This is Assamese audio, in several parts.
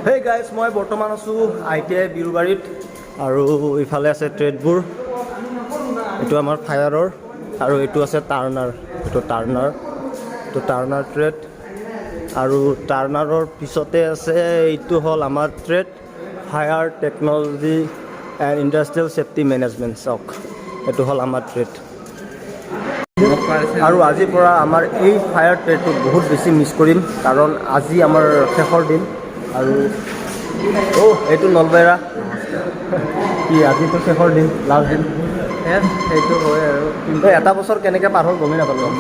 Hey guys, মই বৰ্তমান আছো ITI বিৰুবাৰীত আৰু ইফালে আছে ট্ৰেডবোৰ এটো আমাৰ ফায়াৰৰ আৰু এটো আছে টাৰ্নাৰ এটো টাৰ্নাৰ ট্ৰেড আৰু টাৰ্নাৰৰ পিছতে আছে এটো হল আমাৰ trade fire technology and industrial safety management চক এটো হল আমাৰ ট্ৰেড আৰু আজিৰ পৰা আমাৰ এই ফায়াৰ ট্ৰেডটো বহুত বেছি মিছ কৰিম কাৰণ আজি আমাৰ শেষৰ দিন আৰু এইটো নলবেৰা কি আজিতো শেষৰ দিন লাষ্ট দিন সেইটো হয় আৰু কিন্তু এটা বছৰ কেনেকৈ পাৰ হ'ল গমেই নাপালোঁ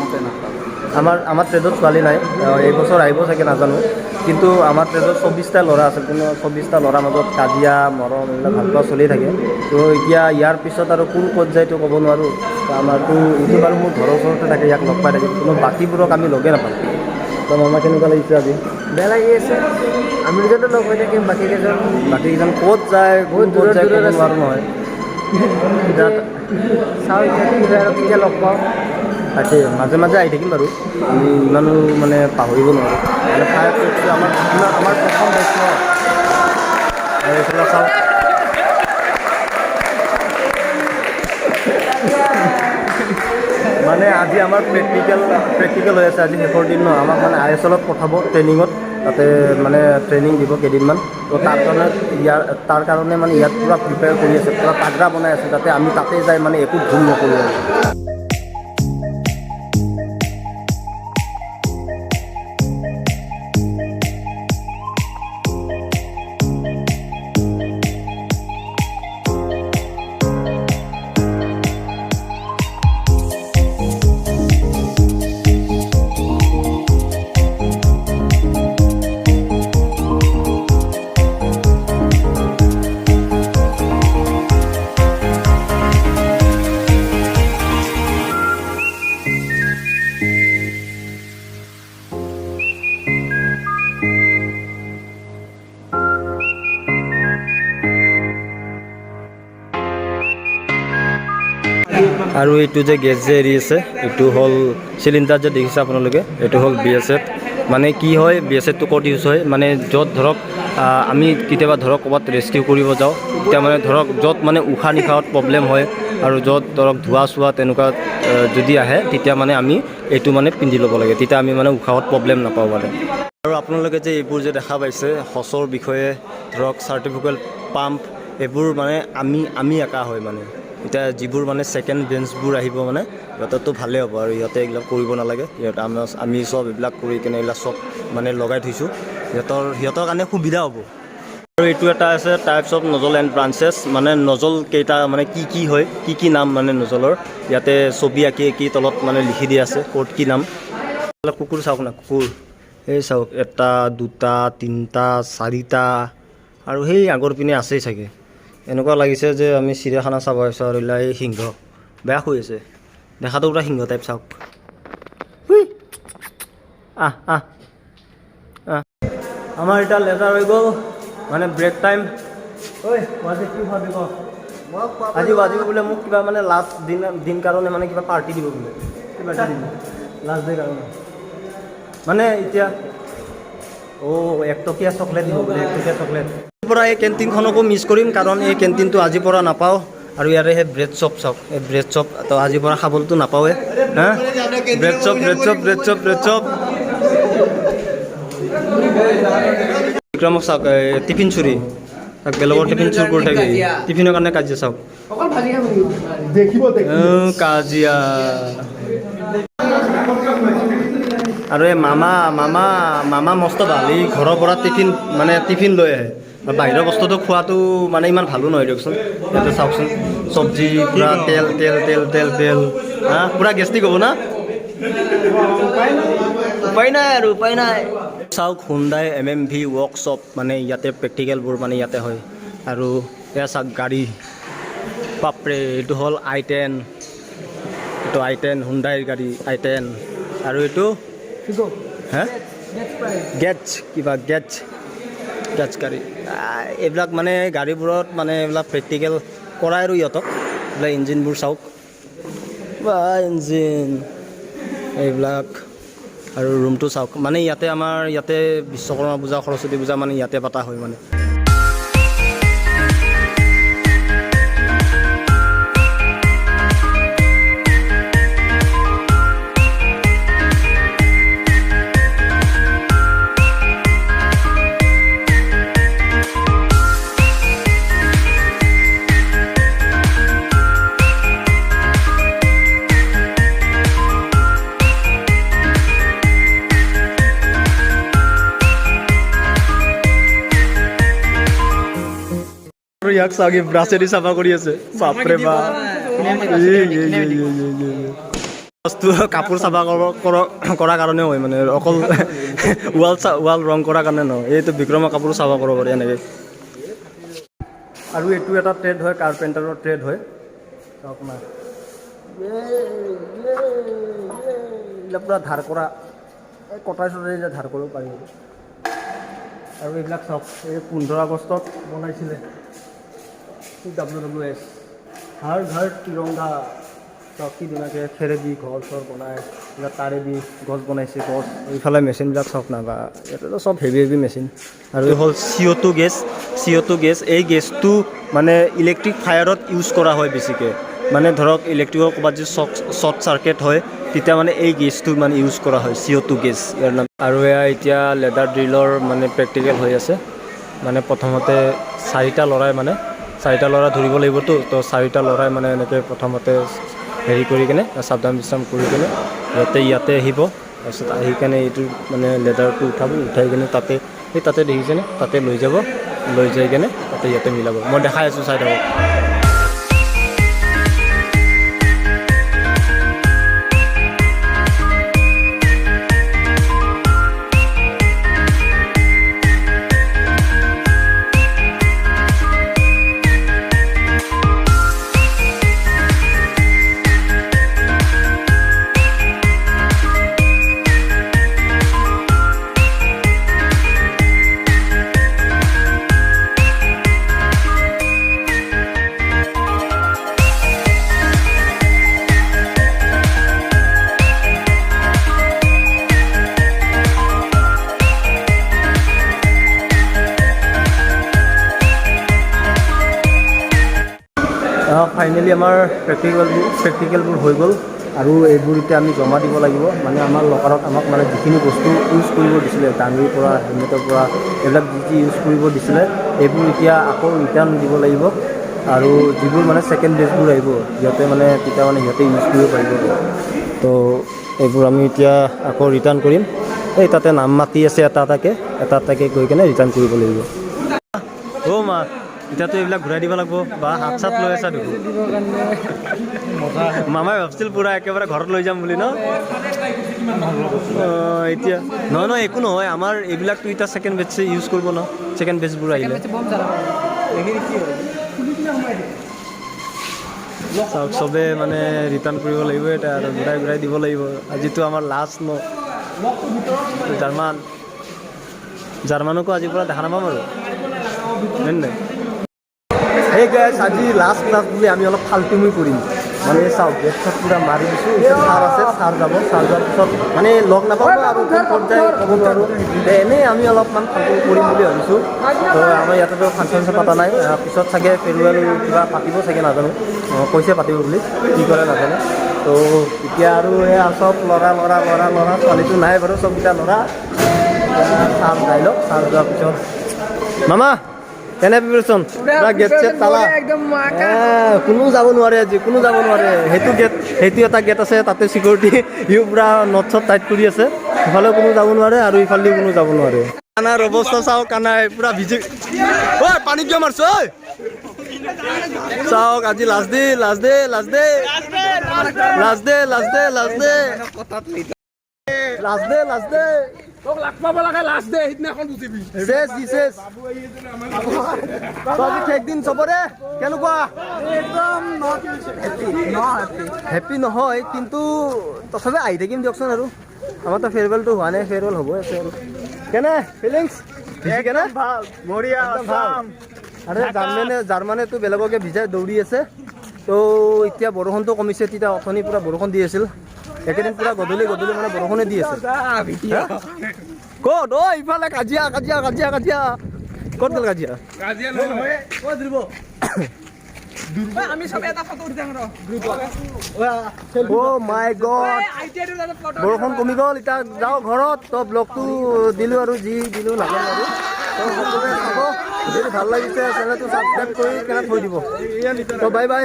আমাৰ ট্ৰেডত ছোৱালী নাই এই বছৰ আহিব চাগে নাজানো কিন্তু আমাৰ ট্ৰেডত 24টা ল'ৰা আছিল কিন্তু 24টা ল'ৰাৰ মাজত কাজিয়া মৰম এইবিলাক ভাল পোৱা চলি থাকে তো এতিয়া ইয়াৰ পিছত আৰু কোন ক'ত যায় তো ক'ব নোৱাৰোঁ আমাৰতো এইটো বাৰু মোৰ ঘৰৰ ওচৰতে থাকে ইয়াক লগ পাই থাকে কিন্তু বাকীবোৰক আমি লগে নাপাওঁ তো মামা কেনেকুৱা লাগিছে আজি বেয়া লাগি আছে আমি দুজনতো লগ হৈ থাকিম বাকীকেইজন ক'ত যায় ক'ত যায় ক'ব নোৱাৰোঁ নহয় চাওঁ এতিয়া আৰু কেতিয়া লগ পাওঁ তাকে মাজে মাজে আহি থাকিম বাৰু আমি ইমানো মানে পাহৰিব নোৱাৰোঁ মানে ফায়াৰ ট্ৰেডটো আমাৰ প্ৰথম দায়িত্ব আৰু এইফালে চাওঁ মানে আজি আমাৰ প্ৰেক্টিকেল হৈ আছে আজি শেষৰ দিন ন আমাক মানে ISLত পঠাব ট্ৰেইনিঙত তাতে মানে ট্ৰেইনিং দিব কেইদিনমান তো তাৰ কাৰণে মানে ইয়াত পূৰা প্ৰিপেয়াৰ কৰি আছে পূৰা তাগৰা বনাই আছে যাতে আমি তাতে যাই মানে একো ভুল নকৰোঁ আৰু এইটো যে গেছ যে এৰি আছে এইটো হ'ল চিলিণ্ডাৰ যে দেখিছে আপোনালোকে এইটো হ'ল BSF মানে কি হয় BSFটো ক'ত ইউজ হয় মানে য'ত ধৰক আমি কেতিয়াবা ধৰক ক'ৰবাত ৰেস্কিউ কৰিব যাওঁ তেতিয়া মানে ধৰক য'ত মানে উশাহ নিশাহত প্ৰব্লেম হয় আৰু য'ত ধৰক ধোৱা চোৱা তেনেকুৱা যদি আহে তেতিয়া মানে আমি এইটো মানে পিন্ধি ল'ব লাগে তেতিয়া আমি মানে উশাহত প্ৰব্লেম নাপাওঁ মানে আৰু আপোনালোকে যে এইবোৰ যে দেখা পাইছে সচৰ বিষয়ে ধৰক চাৰ্টিফিকেট পাম্প এইবোৰ মানে আমি একা হয় মানে এতিয়া যিবোৰ মানে ছেকেণ্ড বেঞ্চবোৰ আহিব মানে সিহঁততো ভালেই হ'ব আৰু সিহঁতে এইবিলাক কৰিব নালাগে আমি চব এইবিলাক কৰি কিনে এইবিলাক চব মানে লগাই থৈছোঁ সিহঁতৰ কাৰণে সুবিধা হ'ব আৰু এইটো এটা আছে types of nozzle and branches মানে নজল কেইটা মানে কি হয় কি নাম মানে নজলৰ ইয়াতে ছবি আঁকি তলত মানে লিখি দিয়া আছে ক'ত কি নাম কুকুৰ চাওক না কুকুৰ এই চাওক 1 2 3 4টা আৰু সেই আগৰ পিনে আছেই চাগে এনেকুৱা লাগিছে যে আমি চিৰিয়াখানা চাব আহিছোঁ আৰু এই সিংহ বেয়া হৈ আছে দেখাটো পুৰা সিংহ টাইপ চাওক আমাৰ এতিয়া লেজাৰ হৈ গ'ল মানে ব্ৰেক টাইম ঐ আজি কি ভাবি ক আজি বাজিব বোলে মোক কিবা মানে লাষ্ট দিন কাৰণে মানে কিবা পাৰ্টি দিব বোলে কিবা দিব লাষ্ট ডে কাৰণে মানে এতিয়া 1 টকীয়া চকলেট দিব বোলে 1 টকীয়া চকলেট পৰা এই কেণ্টিনখনকো মিছ কৰিম কাৰণ এই কেণ্টিনটো আজিৰ পৰা নাপাওঁ আৰু ইয়াৰে সেই ব্ৰেড চপ চাওক এই ব্ৰেড চপ তো আজিৰ পৰা খাবলৈতো নাপাওঁৱে হা ব্ৰেড চপ বিক্ৰমক চাওক টিফিন চুৰি তাক বেলেগৰ টিফিন চুৰ কৰি থাকে টিফিনৰ কাৰণে কাজিয়া চাওক কাজিয়া আৰু এই মামা মস্ত ভাল এই ঘৰৰ পৰা টিফিন লৈ আহে বাহিৰৰ বস্তুটো খোৱাটো মানে ইমান ভালো নহয় দিয়কচোন ইয়াতে চাওকচোন চব্জি পূৰা তেল হা পূৰা গেষ্টিক হ'ব না উপায় নাই চাওক হুণ্ডাই MMV ৱৰ্কশ্বপ মানে ইয়াতে প্ৰেক্টিকেলবোৰ মানে ইয়াতে হয় আৰু এয়া চাওক গাড়ী বাপৰে এইটো হ'ল I10 এইটো I10 হুণ্ডাইৰ গাড়ী I10 আৰু এইটো হা গেটছ গাড়ী এইবিলাক মানে গাড়ীবোৰত মানে এইবিলাক প্ৰেক্টিকেল কৰাই আৰু ইহঁতক এইবিলাক ইঞ্জিনবোৰ চাওক বা ইঞ্জিন এইবিলাক আৰু ৰুমটো চাওক মানে ইয়াতে আমাৰ ইয়াতে বিশ্বকৰ্মা পূজা সৰস্বতী পূজা মানে ইয়াতে পতা হয় মানে ইয়াক চাগে ব্ৰাছেদি চাফা কৰি আছে বাপৰে বাপ বস্তু কাপোৰ চাফা কৰাৰ কাৰণে হয় মানে অকল ৱাল ৰং কৰাৰ কাৰণে নহয় এইটো বিক্ৰমৰ কাপোৰ চাফা কৰিব পাৰি এনেকৈ আৰু এইটো এটা ট্ৰেড হয় কাৰ্পেণ্টাৰৰ ট্ৰেড হয় চাওক না এইবিলাক পূৰা ধাৰ কৰা কটাই চটাই যে ধাৰ কৰিব পাৰি আৰু এইবিলাক চাওক এই 15 আগষ্টত বনাইছিলে WWS हर घर तिरंगा চকী ধুনীয়াকৈ খেৰেদি ঘৰ চৰ বনাই এইবিলাক তাৰেদি গছ বনাইছে গছ এইফালে মেচিনবিলাক চাওক না বা ইয়াতেতো চব হেভি মেচিন আৰু এই হ'ল CO2 গেছ এই গেছটো মানে ইলেক্ট্ৰিক ফায়াৰত ইউজ কৰা হয় বেছিকৈ মানে ধৰক ইলেক্ট্ৰিকৰ ক'ৰবাত যদি শ্বৰ্ট চাৰ্কিট হয় তেতিয়া মানে এই গেছটো মানে ইউজ কৰা হয় CO2 গেছ ইয়াৰ নাম আৰু এয়া এতিয়া লেডাৰ ড্ৰিলৰ মানে প্ৰেক্টিকেল হৈ আছে মানে প্ৰথমতে 4টা ল'ৰা ধৰিব লাগিবতো তো 4টা ল'ৰাই মানে এনেকৈ প্ৰথমতে হেৰি কৰি কিনে সাৱধান বিশ্ৰাম কৰি কিনে ইয়াতে আহিব তাৰপিছত আহি কিনে এইটো মানে লেডাৰটো উঠাই কিনে তাতে দেখিছেনে তাতে লৈ যাই কিনে ইয়াতে মিলাব মই দেখাই আছোঁ চাই থাকক ফাইনেলি আমাৰ প্ৰেক্টিকেলবোৰ হৈ গ'ল আৰু এইবোৰ এতিয়া আমি জমা দিব লাগিব মানে আমাৰ লকাৰত আমাক মানে যিখিনি বস্তু ইউজ কৰিব দিছিলে দাঙিৰ পৰা হেলমেটৰ পৰা এইবিলাক যি ইউজ কৰিব দিছিলে এইবোৰ এতিয়া আকৌ ৰিটাৰ্ণ দিব লাগিব আৰু যিবোৰ মানে ছেকেণ্ড বেচবোৰ আহিব সিহঁতে মানে তেতিয়া মানে সিহঁতে ইউজ কৰিব পাৰিব তো এইবোৰ আমি এতিয়া আকৌ ৰিটাৰ্ণ কৰিম এই তাতে নাম মাতি আছে এটা এটাকৈ গৈ কিনে ৰিটাৰ্ণ কৰিব লাগিব অ' মা এতিয়াতো এইবিলাক ঘূৰাই দিব লাগিব বা হাত চাত লৈ আছা দেখোন মামাই ভাবছিল পূৰা একেবাৰে ঘৰত লৈ যাম বুলি ন এতিয়া নহয় একো নহয় আমাৰ এইবিলাকতো এতিয়া ছেকেণ্ড বেচ ইউজ কৰিব ন ছেকেণ্ড বেচবোৰ আহিলে চাওক চবে মানে ৰিটাৰ্ণ কৰিব লাগিব এতিয়া আৰু ঘূৰাই দিব লাগিব আজিতো আমাৰ লাষ্ট ন জাৰ্মানকো আজিৰ পৰা দেখা নাপাম আৰু হয় নাই এই গাইজ আজি লাষ্ট ক্লাছ বুলি আমি অলপ ফাল্টুমি কৰিম মানে চাওক গেট চেট পূৰা মাৰি দিছোঁ ছাৰ আছে ছাৰ যোৱাৰ পিছত মানে লগ নাপাব আৰু ক'ত যায় ক'ব নোৱাৰোঁ এনেই আমি অলপমান ফাল্টু কৰিম বুলি ভাবিছোঁ তো আমাৰ ইয়াতেতো ফাংচন পতা নাই পিছত চাগে ফেয়াৰৱেল কিবা পাতিব চাগে নাজানো কৈছে পাতিব বুলি কি কৰে নাজানো তো এতিয়া আৰু এয়া চব ল'ৰা ছোৱালীটো নাই বাৰু চবকেইটা ল'ৰা ছাৰ যাই লওক ছাৰ যোৱাৰ পিছত মামা কেনে প্ৰিপেৰেশ্যন গেট চেট তালা কোনো যাব নোৱাৰে আজি সেইটো এটা গেট আছে তাতে চিকিউৰিটি ইও পূৰা নট চট টাইট কৰি আছে ইফালে কোনো যাব নোৱাৰে আৰু ইফালেও কোনো যাব নোৱাৰে কানাৰ অৱস্থা চাওক কানাই পূৰা ভিজি ঐ পানী কিয় মাৰছ ঐ চাওক আজি লাষ্ট ডে তোক লাগ পাব লাগে লাষ্ট ডে সিদিনাখন বুজিবি শেষ একদিন চবৰে কেনেকুৱা একদম হেপী নহয় কিন্তু তথাপি আহি থাকিম দিয়কচোন আৰু আমাৰতো ফেয়াৰৱেলটো হোৱা নাই ফেয়াৰৱেল হ'বই আছে আৰু কেনে ফিলিংছ কেনে বঢ়িয়া আৰে জাৰ্মানেতো বেলেগকে ভিজাই দৌৰি আছে তো এতিয়া বৰষুণটো কমিছে তেতিয়া অথনি পূৰা বৰষুণ দি আছিল একেদিন পুৰা গধূলি মানে বৰষুণে দি আছে ক'ত অ ইফালে কাজিয়া ক'ত গ'ল কাজিয়া আমি সবে এটা ফটো উঠাম ৰ অ' মাই গড বৰষুণ কমি গ'ল এতিয়া যাওঁ ঘৰত তো ব্লগটো দিলোঁ আৰু যি দিলোঁ নাজানো আৰু তো সকলোৱে চাব যদি ভাল লাগিছে চেনেলটো ছাবস্ক্ৰাইব কৰি কেনে থৈ দিব তো বাই বাই